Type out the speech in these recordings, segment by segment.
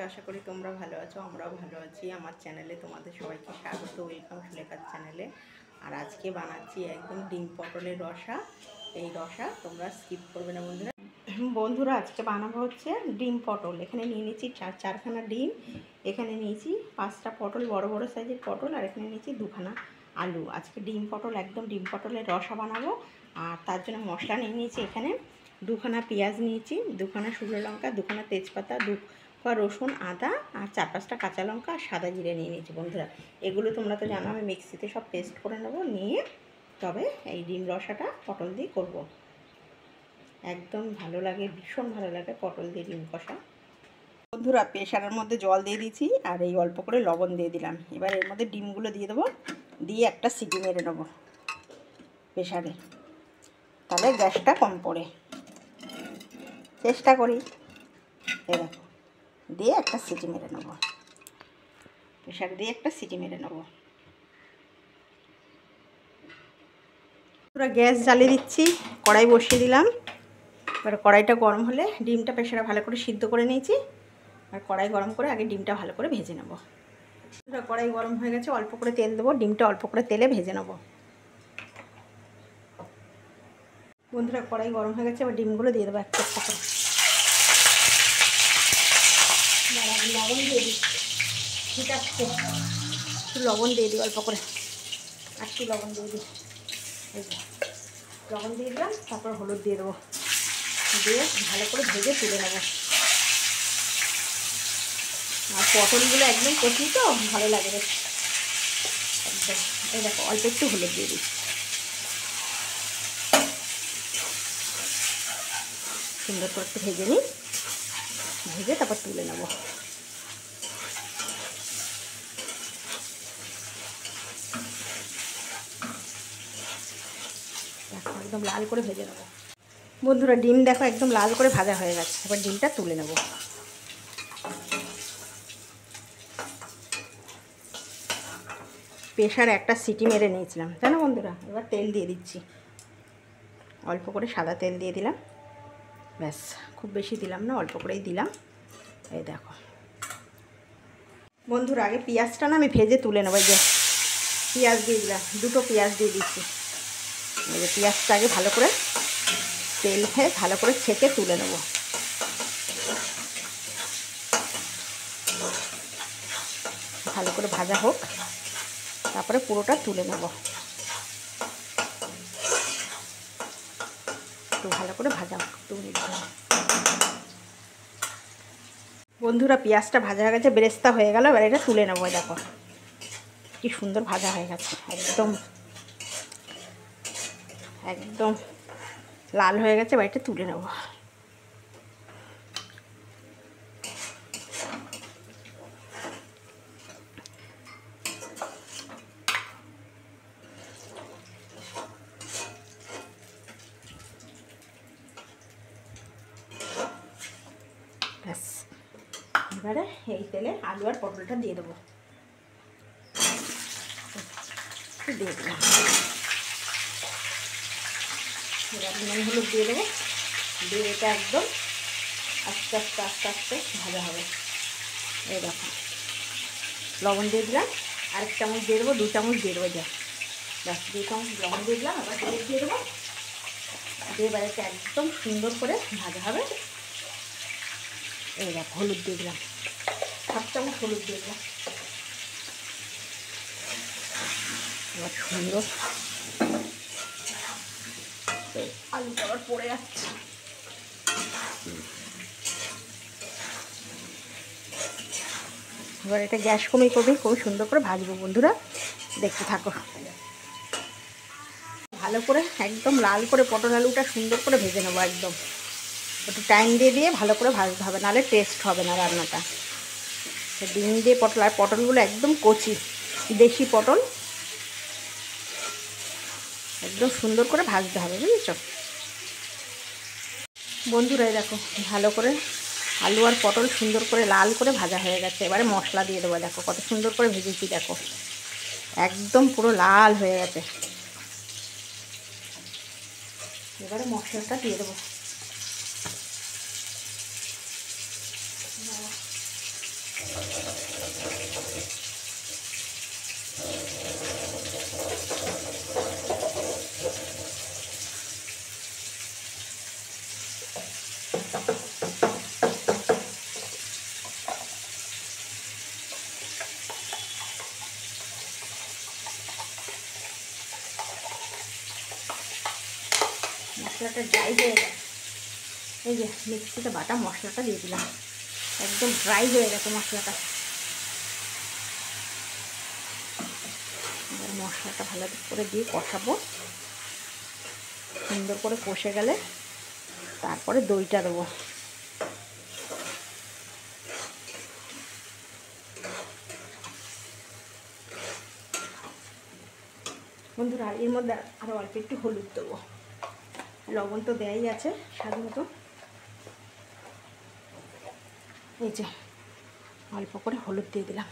আশা করি তোমরা ভালো আছো, আমরাও ভালো আছি। আমার চ্যানেলে তোমাদের সবাইকে স্বাগত, ওয়েলকাম সুলেখার চ্যানেলে। আর আজকে বানাচ্ছি একদম ডিম পটলের রসা। এই রসা তোমরা স্কিপ করবে না বন্ধুরা। বন্ধুরা আজকে বানাবো হচ্ছে ডিম পটল। এখানে নিয়ে নিয়েছি চারখানা ডিম, এখানে নিয়েছি 5টা পটল, বড় বড় সাইজের পটল, আর এখানে নিয়েছি 2খানা আলু। আজকে ডিম পটল, একদম ডিম পটলের রসা বানাবো। আর তার জন্য মশলা নিয়ে নিয়েছি এখানে 2খানা পেঁয়াজ নিয়েছি, 2খানা শুকনো লঙ্কা, 2খানা তেজপাতা, 2 কোয়া রসুন, আদা, আর 4-5টা কাঁচা লঙ্কা আর সাদা জিরে নিয়ে নিয়েছি বন্ধুরা। এগুলো তোমরা তো জানো আমি মিক্সিতে সব পেস্ট করে নেবো, নিয়ে তবে এই ডিম রসাটা পটল দিয়ে করব। একদম ভালো লাগে, ভীষণ ভালো লাগে পটল দিয়ে ডিম কষা। বন্ধুরা প্রেশারের মধ্যে জল দিয়ে দিয়েছি, আর এই অল্প করে লবণ দিয়ে দিলাম। এবার এর মধ্যে ডিমগুলো দিয়ে দেবো, দিয়ে একটা সিটি মেরে নেবো প্রেশারে, তাহলে গ্যাসটা কম পড়ে। চেষ্টা করি। এ দেখো, দিয়ে একটা সিটি মেরে নেবো, প্রেশার দিয়ে একটা সিটি মেরে নেবো। পুরো গ্যাস জ্বালিয়ে দিচ্ছি, কড়াই বসিয়ে দিলাম। এবার কড়াইটা গরম হলে ডিমটা প্রেশারে ভালো করে সিদ্ধ করে নিয়েছি, আর কড়াই গরম করে আগে ডিমটা ভালো করে ভেজে নেবো। কড়াই গরম হয়ে গেছে, অল্প করে তেল দেবো, ডিমটা অল্প করে তেলে ভেজে নেবো। বন্ধুরা কড়াই গরম হয়ে গেছে, এবার ডিমগুলো দিয়ে দেবো একটা একটা করে। লবণ দিয়ে দিই, ঠিক আছে, একটু লবণ দিয়ে দিই অল্প করে, আর একটু লবণ দিয়ে দিই। লবণ দিয়ে দিলাম, তারপর হলুদ দিয়ে দেবো, দিয়ে ভালো করে ভেজে তুলে নেবো। আর পটলগুলো একদম কচি তো ভালো লাগে বেশ একদম। এই দেখো অল্প একটু হলুদ দিয়ে দিই, সুন্দর করে একটু ভেজে নিই, ভেজে তারপর তুলে নেবো। একদম লাল করে ভেজে নেবো। বন্ধুরা ডিম দেখো একদম লাল করে ভাজা হয়ে গেছে, এবার ডিমটা তুলে নেবো। প্রেশারে একটা সিটি মেরে নিয়েছিলাম জানো বন্ধুরা। এবার তেল দিয়ে দিচ্ছি, অল্প করে সাদা তেল দিয়ে দিলাম, ব্যাস, খুব বেশি দিলাম না, অল্প করেই দিলাম। এই দেখো বন্ধুরা, আগে পেঁয়াজটা না আমি ভেজে তুলে নেবো। এই যে পেঁয়াজ দিয়ে দিলাম, 2টো পেঁয়াজ দিয়ে দিচ্ছি। এই যে পেঁয়াজটা আগে ভালো করে তেল খেয়ে ভালো করে ছেঁকে তুলে নেবো। ভালো করে ভাজা হোক, তারপরে পুরোটা তুলে নেব। একটু ভালো করে ভাজা হোক, বন্ধুরা পেঁয়াজটা ভাজা হয়ে গেছে, বেরেস্তা হয়ে গেল। এবার এটা তুলে নেবো। দেখো কি সুন্দর ভাজা হয়ে গেছে, একদম একদম লাল হয়ে গেছে। এবার এটা তুলে নেবো। ব্যাস, এবারে এই তেলে আলু আর পটলটা দিয়ে দেবো, দিয়ে দিলাম। এবার নুন হলুদ দিয়ে দেবো, দিয়ে এটা একদম আস্তে আস্তে আস্তে আস্তে ভাজা হবে। এই দেখো লবণ দিয়ে দিলাম, আরেক চামচ দিয়ে দেবো, 2 চামচ দিয়ে দেবো। যা ব্যাস, 2 চামচ লবণ দিয়ে দিলাম। আবার হলুদ দিয়ে দেবো, দিয়ে এবার এটা একদম সুন্দর করে ভাজা হবে। এই দেখো হলুদ দিয়ে দিলাম, 7 চামচ হলুদ দিয়ে দিলাম। এবার সুন্দর আলুটা আবার পড়ে যাচ্ছে। এবার এটা গ্যাস কমিয়ে খুব সুন্দর করে ভাজবো বন্ধুরা, দেখতে থাকো। ভালো করে একদম লাল করে পটল আলুটা সুন্দর করে ভেজে নেবো। একদম একটু টাইম দিয়ে দিয়ে ভালো করে ভাজতে হবে, নাহলে টেস্ট হবে না রান্নাটা। ডিম দিয়ে পটল, আর পটলগুলো একদম কচি দেশি পটল, একদম সুন্দর করে ভাজতে হবে, বুঝেছো বন্ধুরা। দেখো ভালো করে আলু আর পটল সুন্দর করে লাল করে ভাজা হয়ে গেছে। এবারে মশলা দিয়ে দেবো। দেখো কত সুন্দর করে ভেজেছি, দেখো একদম পুরো লাল হয়ে গেছে। এবারে মশলাটা দিয়ে দেবো। মশলাটা ড্রাই হয়ে গেছে। এই যে মিক্সিতে বাটা মশলাটা দিয়ে দিলাম, একদম ড্রাই হয়ে গেছে মশলাটা। এবার মশলাটা ভালো করে দিয়ে কষাবো, সুন্দর করে কষে গেলে তারপরে দইটা দেবো। বন্ধুরা এর মধ্যে আরও অল্প একটু হলুদ দেবো, লবণ তো দেয়াই আছে স্বাদ মতো। এই যে অল্প করে হলুদ দিয়ে দিলাম।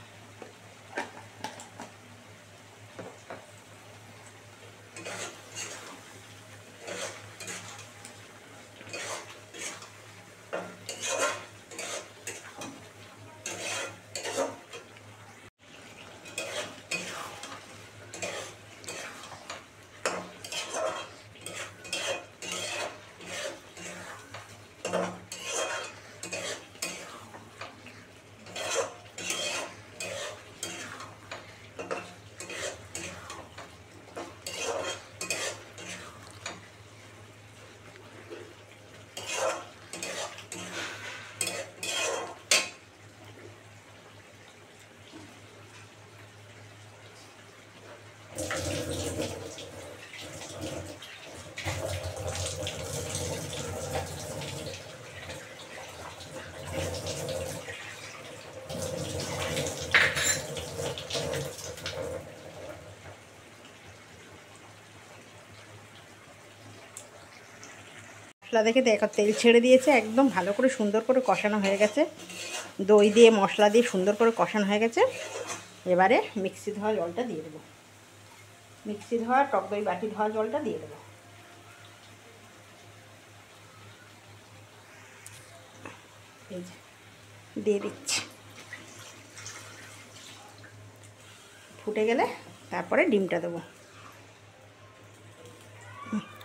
মশলা দেখে দেখো তেল ছেড়ে দিয়েছে, একদম ভালো করে সুন্দর করে কষানো হয়ে গেছে। দই দিয়ে মশলা দিয়ে সুন্দর করে কষানো হয়ে গেছে। এবারে মিক্সি ধোয়া জলটা দিয়ে দেবো, মিক্সি ধোয়া টক দই বাটি ধোয়া জলটা দিয়ে দেবো। এই যে দিয়ে দিচ্ছি, ফুটে গেলে তারপরে ডিমটা দেবো।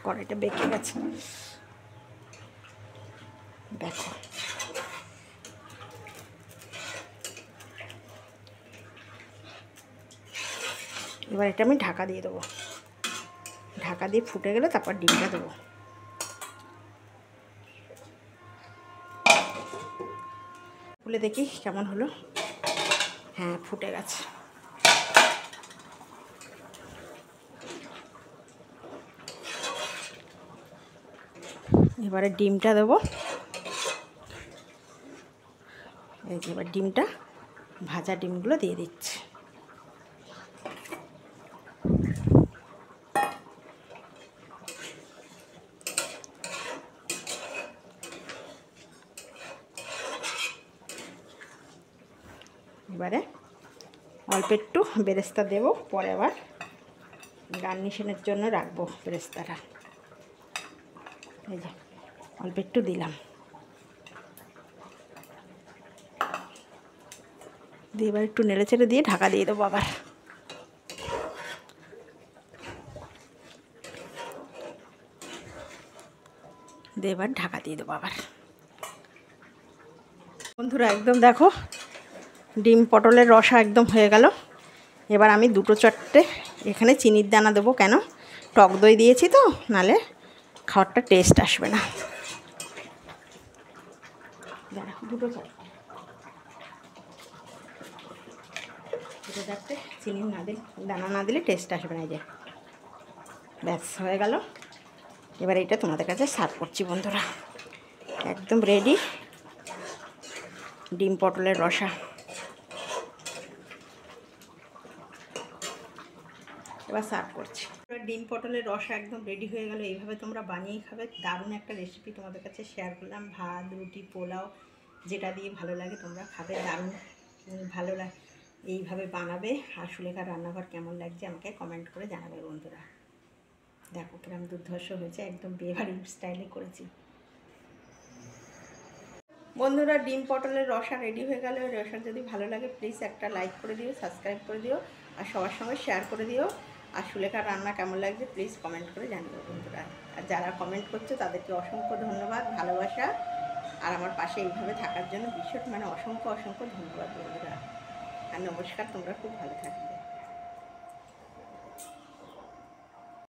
কড়াইটা বেঁকে গেছে দেখো। এবার এটা আমি ঢাকা দিয়ে দেবো, ঢাকা দিয়ে ফুটে গেলে তারপর ডিমটা দেবো। খুলে দেখি কেমন হলো। হ্যাঁ ফুটে গেছে। এবারে ডিমটা দেবো। এই যে এবার ডিমটা, ভাজা ডিমগুলো দিয়ে দিচ্ছি। এবারে অল্প একটু বেরেস্তা দেবো, পরে আবার গার্নিশনের জন্য রাখবো বেরেস্তাটা। এই যে অল্প একটু দিলাম, দিয়ে এবার একটু নেড়ে চেড়ে দিয়ে ঢাকা দিয়ে দেবো আবার। দিয়ে এবার ঢাকা দিয়ে দেবো আবার। বন্ধুরা একদম দেখো ডিম পটলের রসা একদম হয়ে গেল। এবার আমি দুটো চারটে এখানে চিনির দানা দেবো, কেন টক দই দিয়েছি তো, নালে খাবারটা টেস্ট আসবে না। দুটো চারটে চিনি না দিলে, দানা না দিলে টেস্ট আসবে না। এই যে ব্যাস হয়ে গেল। এবার এইটা তোমাদের কাছে সার্ভ করছি বন্ধুরা, একদম রেডি ডিম পটলের রসা। এবার সার্ভ করছি। ডিম পটলের রসা একদম রেডি হয়ে গেল। এইভাবে তোমরা বানিয়ে খাবে, দারুণ একটা রেসিপি তোমাদের কাছে শেয়ার করলাম। ভাত রুটি পোলাও যেটা দিয়ে ভালো লাগে তোমরা খাবে, দারুণ ভালো লাগে। এইভাবে বানাবে। আর সুলেখার রান্নাঘর কেমন লাগছে আমাকে কমেন্ট করে জানাবে বন্ধুরা। দেখো কিরম দুর্ধর্ষ হয়েছে, একদম বিয়েবাড়ির স্টাইলে করেছি। বন্ধুরা, ডিম পটলের রসা রেডি হয়ে গেলে ওই রসা যদি ভালো লাগে প্লিজ একটা লাইক করে দিও, সাবস্ক্রাইব করে দিও, আর সবার সঙ্গে শেয়ার করে দিও। আর সুলেখার রান্না কেমন লাগছে প্লিজ কমেন্ট করে জানিও বন্ধুরা। আর যারা কমেন্ট করছো তাদেরকে অসংখ্য ধন্যবাদ, ভালোবাসা, আর আমার পাশে এইভাবে থাকার জন্য ভীষণ অসংখ্য অসংখ্য ধন্যবাদ বন্ধুরা। আর নমস্কার, তোমরা খুব ভালো থাকবে।